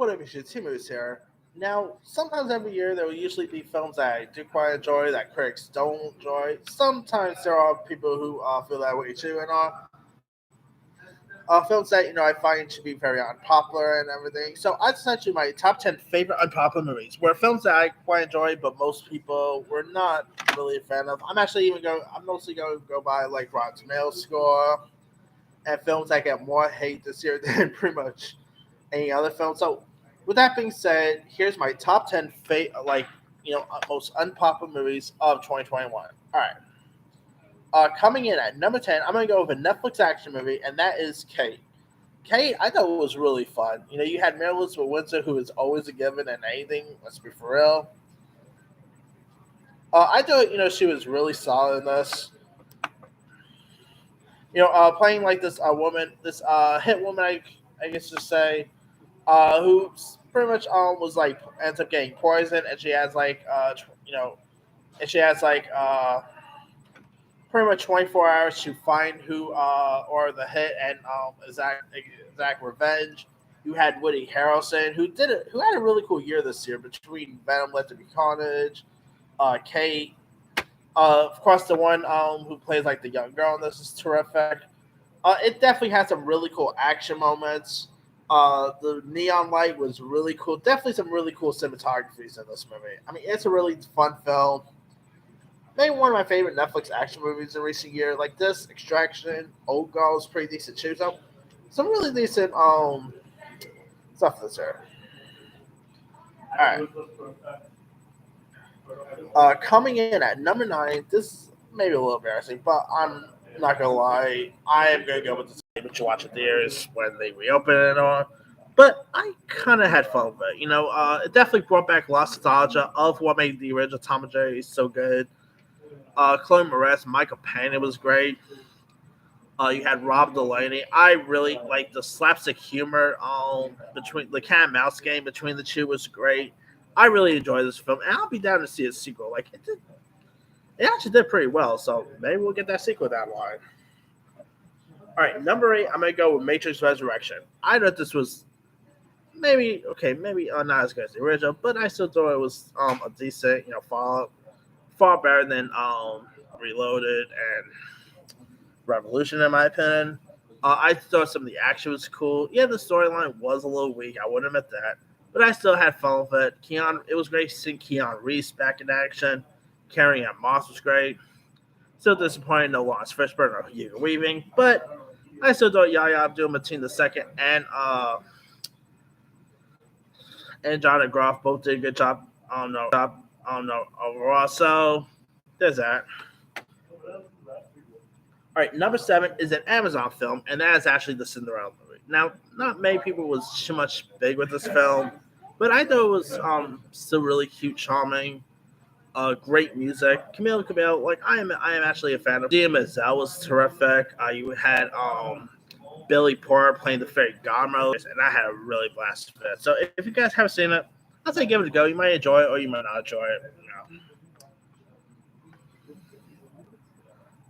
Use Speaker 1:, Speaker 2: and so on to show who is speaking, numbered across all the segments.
Speaker 1: Unpopular Movies two movies here. Now, sometimes every year there will usually be films that I do quite enjoy that critics don't enjoy. Sometimes there are people who feel that way too, and films that I find to be very unpopular and everything. So I essentially my top 10 favorite unpopular movies were films that I quite enjoyed, but most people were not really a fan of. I'm mostly going to go by like Rotten Tomatoes score and films that get more hate this year than pretty much any other film. So, with that being said, here's my top 10 most unpopular movies of 2021. All right. Coming in at number 10, I'm going to go with a Netflix action movie, and that is Kate. Kate, I thought it was really fun. You had Mary Elizabeth Windsor, who is always a given in anything. Let's be for real. I thought, she was really solid in this. Playing like this woman, this hit woman, I guess to say, who pretty much was like ends up getting poisoned, and she has and she has pretty much 24 hours to find who or the hit and exact revenge. You had Woody Harrelson, who had a really cool year this year between Venom, Let There Be Carnage, Kate. Of course, the one who plays like the young girl in this is terrific. It definitely had some really cool action moments. The neon light was really cool. Definitely some really cool cinematographies in this movie. I mean, it's a really fun film. Maybe one of my favorite Netflix action movies in recent years. Like this, Extraction, Old Girl is pretty decent too. So, some really decent stuff this year. All right. Coming in at number 9, this may be a little embarrassing, but I'm not gonna lie. I am gonna go with the same that you watch at theaters when they reopen it on. But I kind of had fun with it. It definitely brought back nostalgia of what made the original Tom and Jerry so good. Chloe Moretz, Michael Pena was great. You had Rob Delaney. I really like the slapstick humor between the cat and mouse game between the two was great. I really enjoyed this film, and I'll be down to see a sequel. Like it actually did pretty well, so maybe we'll get that sequel down the line. All right, number 8, I'm gonna go with Matrix Resurrection. I thought this was maybe not as good as the original, but I still thought it was a decent, far better than Reloaded and Revolution in my opinion. I thought some of the action was cool. Yeah, the storyline was a little weak. I would admit that, but I still had fun with it. It was great seeing Keanu Reeves back in action. Carrie Ann Moss was great. Still disappointed no Lawrence Fishburne or Hugo Weaving, but I still thought Yahya Abdul-Mateen II and John McGrath both did a good job. I don't know overall. So there's that. All right, number 7 is an Amazon film, and that is actually the Cinderella movie. Now, not many people was too much big with this film, but I thought it was still really cute, charming. Great music. Camila Cabello, like I am actually a fan of. Dia Mazel was terrific. You had Billy Porter playing the fairy godmother, and I had a really blast with it. So if you guys haven't seen it, I'll say give it a go. You might enjoy it, or you might not enjoy it.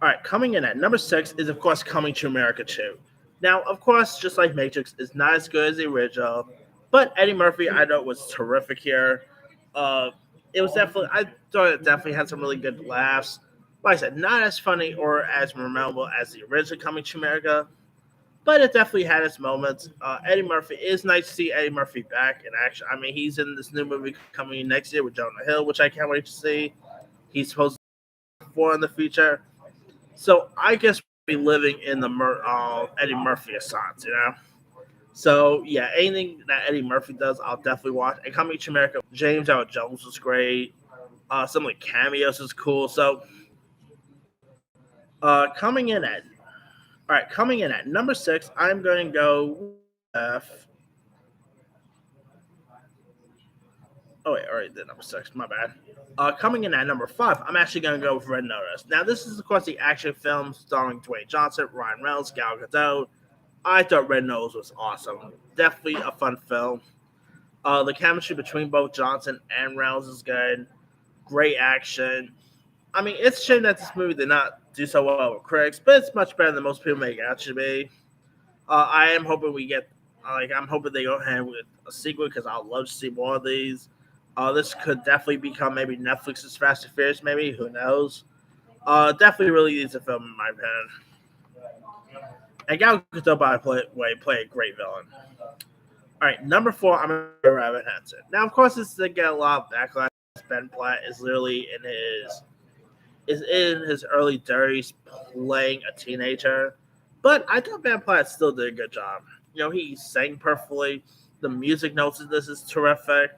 Speaker 1: All right, coming in at number 6 is of course Coming to America 2. Now, of course, just like Matrix, is not as good as the original, but Eddie Murphy I thought was terrific here. It was definitely I thought it definitely had some really good laughs. Like I said, not as funny or as memorable as the original Coming to America, but it definitely had its moments. Eddie Murphy is nice to see Eddie Murphy back in action. I mean, he's in this new movie coming next year with Jonah Hill, which I can't wait to see. He's supposed to be 4 in the future, so I guess we'll be living in the Eddie Murphy assance. So yeah, anything that Eddie Murphy does, I'll definitely watch. And Coming to America, James Earl Jones was great. Some of the cameos was cool. So coming in at number 6, I'm going to go with. Oh wait, already did number 6. My bad. Coming in at number 5, I'm actually going to go with Red Notice. Now, this is of course the action film starring Dwayne Johnson, Ryan Reynolds, Gal Gadot. I thought Red Nose was awesome. Definitely a fun film. The chemistry between both Johnson and Reynolds is good. Great action. I mean, it's a shame that this movie did not do so well with critics, but it's much better than most people make it out to be. I am hoping we get I'm hoping they go ahead with a sequel because I'd love to see more of these. This could definitely become maybe Netflix's Fast and Furious. Maybe who knows? Definitely really needs a film in my opinion. And Gal Gadot by play a great villain. All right, number four, I'm gonna go Rabbit Hanson. Now, of course, this did get a lot of backlash. Ben Platt is literally in his early 30s playing a teenager, but I thought Ben Platt still did a good job. He sang perfectly. The music notes in this is terrific.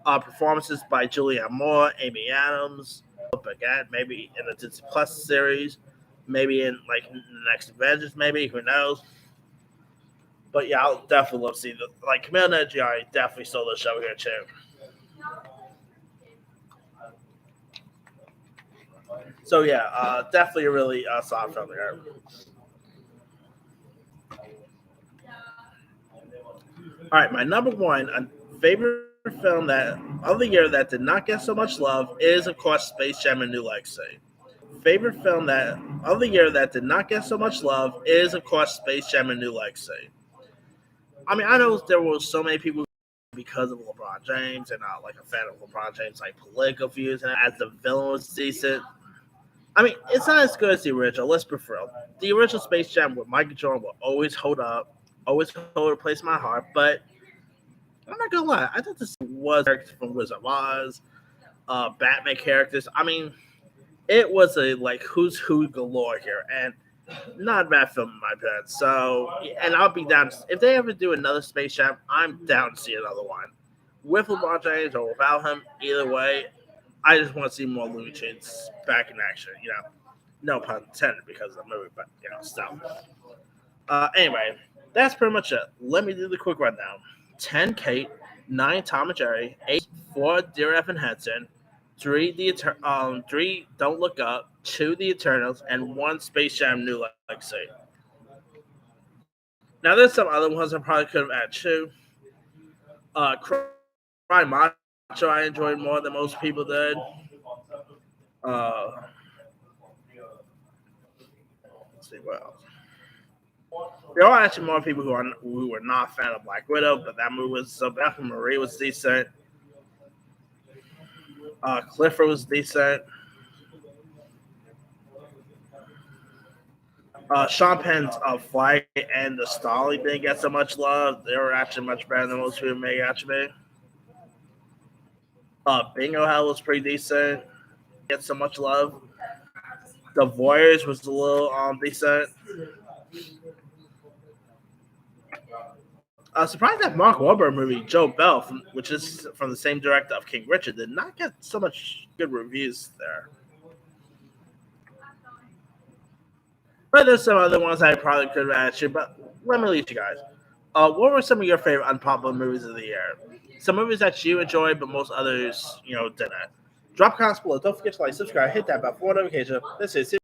Speaker 1: Performances by Julianne Moore, Amy Adams, again, maybe in the Disney Plus series, maybe in like the next Avengers, maybe who knows. But yeah, I'll definitely love to see Camille Nanjiani definitely stole the show here too. So yeah, definitely a really solid film here. All right, my number one favorite film that of the year that did not get so much love is of course Space Jam: A New Legacy. Favorite film that of the year that did not get so much love is of course Space Jam: A New Legacy. I mean, I know there were so many people because of LeBron James and not like a fan of LeBron James, like political views, and as the villain was decent. I mean, it's not as good as the original. Let's be real. The original Space Jam with Michael Jordan will always hold up, always hold a place in my heart. But I'm not gonna lie, I thought this was characters from Wizard of Oz, Batman characters. I mean, it was a who's who galore here, and not a bad film in my opinion. So, and I'll be down if they ever do another Space Jam. I'm down to see another one with LeBron James or without him. Either way, I just want to see more Looney Tunes back in action. No pun intended because of the movie, but still. Anyway, that's pretty much it. Let me do the quick rundown: 10 Kate, 9 Tom and Jerry, 8 4 Dear Evan Hansen, 3 Don't Look Up, 2 The Eternals, and 1 Space Jam: New Legacy. Now there's some other ones I probably could have added too. Cry Macho I enjoyed more than most people did. Uh, let's see what else. There are actually more people who were not a fan of Black Widow, but that movie was so bad. Marie was decent. Clifford was decent. Sean Penn's Flight and The Stolly didn't get so much love. They were actually much better than most people may actually be. Bingo Hell was pretty decent. Get so much love. The Voyeurs was a little decent. Surprised that Mark Wahlberg movie Joe Bell, which is from the same director of King Richard, did not get so much good reviews there. But there's some other ones I probably could have asked you, but let me leave you guys. What were some of your favorite unpopular movies of the year? Some movies that you enjoyed, but most others, didn't. Drop comments below. Don't forget to like, subscribe, hit that bell for notification. This is